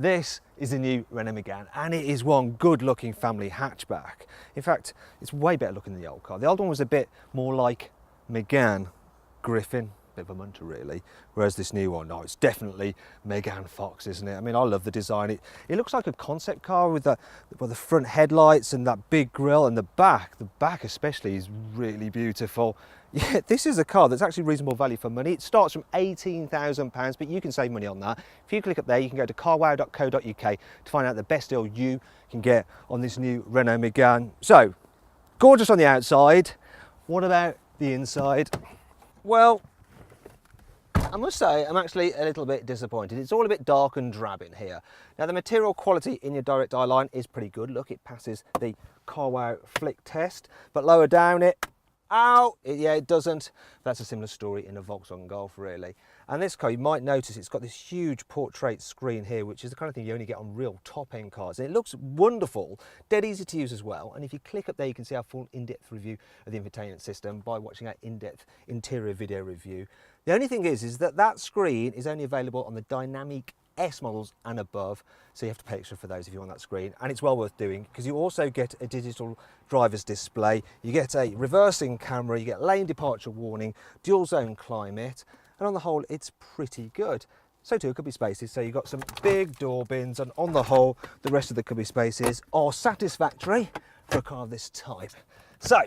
This is the new Renault Megane, and it is one good-looking family hatchback. In fact, it's way better looking than the old car. The old one was a bit more like Megane Griffin, bit of a munter really, whereas this new one, no, it's definitely Megane Fox, isn't it? I mean, I love the design. It looks like a concept car with the front headlights and that big grille, and the back especially is really beautiful. Yeah, this is a car that's actually reasonable value for money. It starts from £18,000, but you can save money on that. If you click up there, you can go to carwow.co.uk to find out the best deal you can get on this new Renault Megane. So, gorgeous on the outside. What about the inside? Well, I must say I'm actually a little bit disappointed. It's all a bit dark and drab in here. Now, the material quality in your direct eye line is pretty good. Look, it passes the carwow flick test, but lower down it, yeah, it doesn't. That's a similar story in a Volkswagen Golf, really. And this car, you might notice it's got this huge portrait screen here, which is the kind of thing you only get on real top-end cars. And it looks wonderful, dead easy to use as well. And if you click up there, you can see our full in-depth review of the infotainment system by watching our in-depth interior video review. The only thing is that screen is only available on the dynamic S models and above, so you have to pay extra for those if you want that screen, and it's well worth doing because you also get a digital driver's display, you get a reversing camera, you get lane departure warning, dual zone climate, and on the whole it's pretty good. So too, cubby spaces, so you've got some big door bins, and on the whole the rest of the cubby spaces are satisfactory for a car of this type. So,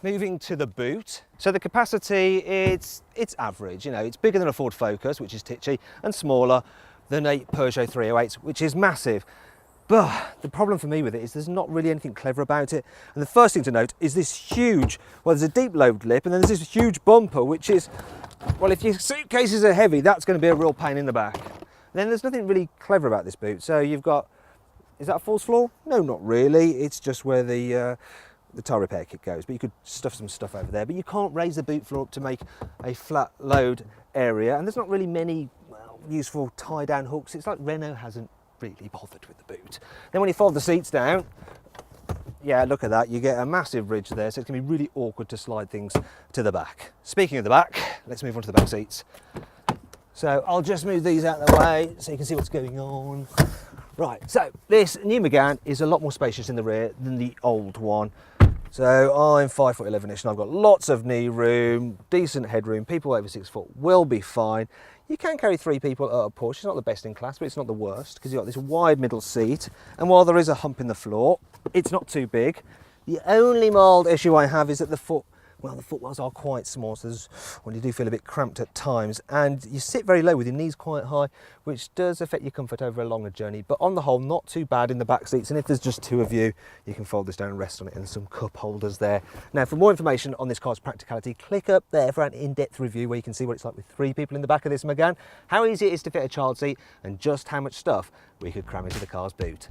moving to the boot. So the capacity, it's average, you know, it's bigger than a Ford Focus, which is titchy, and smaller than a Peugeot 308, which is massive. But the problem for me with it is there's not really anything clever about it. And the first thing to note is this huge, well, there's a deep load lip, and then there's this huge bumper, which is, well, if your suitcases are heavy, that's going to be a real pain in the back. Then there's nothing really clever about this boot. So you've got, is that a false floor? No, not really. It's just where the tyre repair kit goes, but you could stuff some stuff over there. But you can't raise the boot floor up to make a flat load area, and there's not really many useful tie-down hooks. It's like Renault hasn't really bothered with the boot. Then when you fold the seats down, yeah, look at that, you get a massive ridge there, so it can be really awkward to slide things to the back. Speaking of the back, let's move on to the back seats. So I'll just move these out of the way so you can see what's going on. Right, so this new Megane is a lot more spacious in the rear than the old one. So I'm 5'11"ish and I've got lots of knee room, decent headroom. People over 6 foot will be fine. You can carry 3 people at a push. It's not the best in class, but it's not the worst because you've got this wide middle seat. And while there is a hump in the floor, it's not too big. The only mild issue I have is that the footwells are quite small, so you do feel a bit cramped at times, and you sit very low with your knees quite high, which does affect your comfort over a longer journey, but on the whole not too bad in the back seats. And if there's just 2 of you, you can fold this down and rest on it, and some cup holders there. Now, for more information on this car's practicality, click up there for an in-depth review where you can see what it's like with 3 people in the back of this Megane, how easy it is to fit a child seat, and just how much stuff we could cram into the car's boot.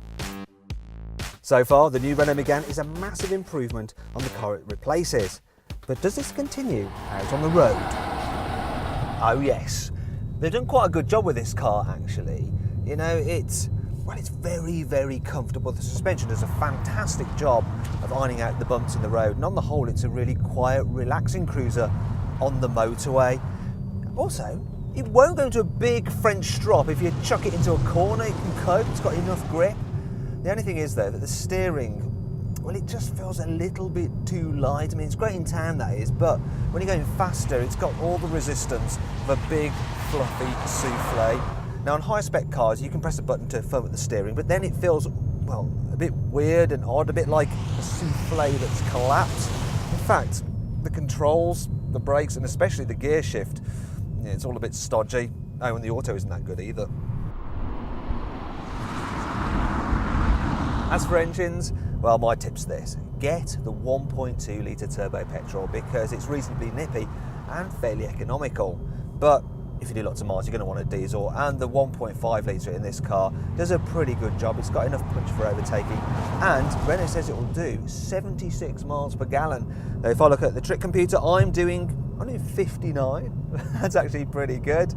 So far, the new Renault Megane is a massive improvement on the car it replaces. But does this continue out on the road? Oh yes, they've done quite a good job with this car actually. You know, it's very, very comfortable. The suspension does a fantastic job of ironing out the bumps in the road, and on the whole it's a really quiet, relaxing cruiser on the motorway. Also, it won't go into a big French strop. If you chuck it into a corner, it can cope, it's got enough grip. The only thing is though that the steering, well, it just feels a little bit too light. I mean, it's great in town, that is, but when you're going faster, it's got all the resistance of a big, fluffy souffle. Now, on high-spec cars, you can press a button to firm up the steering, but then it feels, well, a bit weird and odd, a bit like a souffle that's collapsed. In fact, the controls, the brakes, and especially the gear shift, yeah, it's all a bit stodgy. Oh, and the auto isn't that good either. As for engines, well, my tip's this: get the 1.2 litre turbo petrol because it's reasonably nippy and fairly economical. But if you do lots of miles, you're going to want a diesel, and the 1.5 litre in this car does a pretty good job. It's got enough punch for overtaking, and Renault says it will do 76 miles per gallon. Now, if I look at the trick computer, I'm doing 59. That's actually pretty good.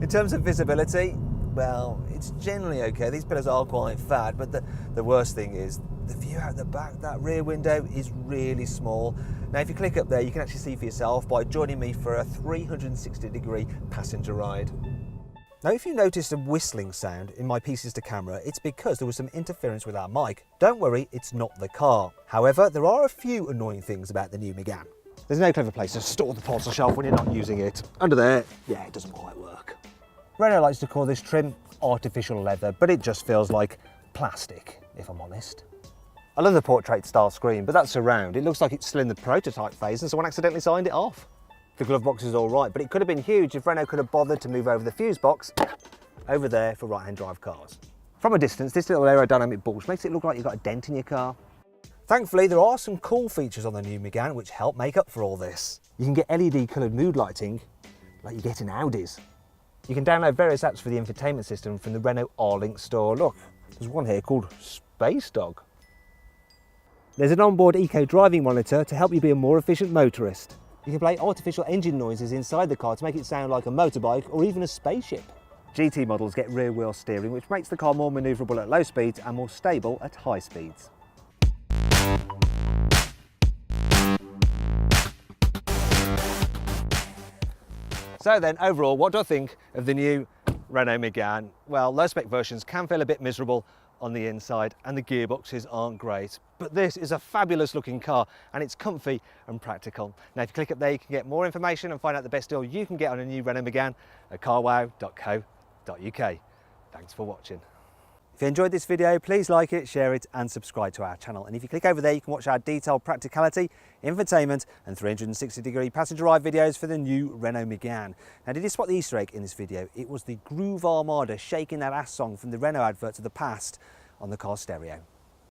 In terms of visibility, well, it's generally okay. These pillars are quite fat, but the worst thing is the view out the back. That rear window is really small. Now, if you click up there, you can actually see for yourself by joining me for a 360-degree passenger ride. Now if you noticed a whistling sound in my pieces to camera, it's because there was some interference with our mic. Don't worry, it's not the car. However, there are a few annoying things about the new Megane. There's no clever place to store the parcel shelf when you're not using it. Under there, yeah, it doesn't quite work. Renault likes to call this trim artificial leather, but it just feels like plastic, if I'm honest. I love the portrait style screen, but that surround, it looks like it's still in the prototype phase and someone accidentally signed it off. The glove box is all right, but it could have been huge if Renault could have bothered to move over the fuse box over there for right-hand drive cars. From a distance, this little aerodynamic bulge makes it look like you've got a dent in your car. Thankfully, there are some cool features on the new Megane which help make up for all this. You can get LED coloured mood lighting like you get in Audis. You can download various apps for the infotainment system from the Renault R-Link store. Look, there's one here called Space Dog. There's an onboard eco driving monitor to help you be a more efficient motorist. You can play artificial engine noises inside the car to make it sound like a motorbike or even a spaceship. GT models get rear wheel steering, which makes the car more manoeuvrable at low speeds and more stable at high speeds. So then, overall, what do I think of the new Renault Megane? Well, low spec versions can feel a bit miserable on the inside and the gearboxes aren't great, but this is a fabulous looking car and it's comfy and practical. Now if you click up there you can get more information and find out the best deal you can get on a new Renault Megane at carwow.co.uk. Thanks for watching. If you enjoyed this video, please like it, share it and subscribe to our channel. And if you click over there you can watch our detailed practicality, infotainment and 360-degree passenger ride videos for the new Renault Megane. Now did you spot the Easter egg in this video? It was the Groove Armada shaking that ass song from the Renault adverts of the past on the car stereo.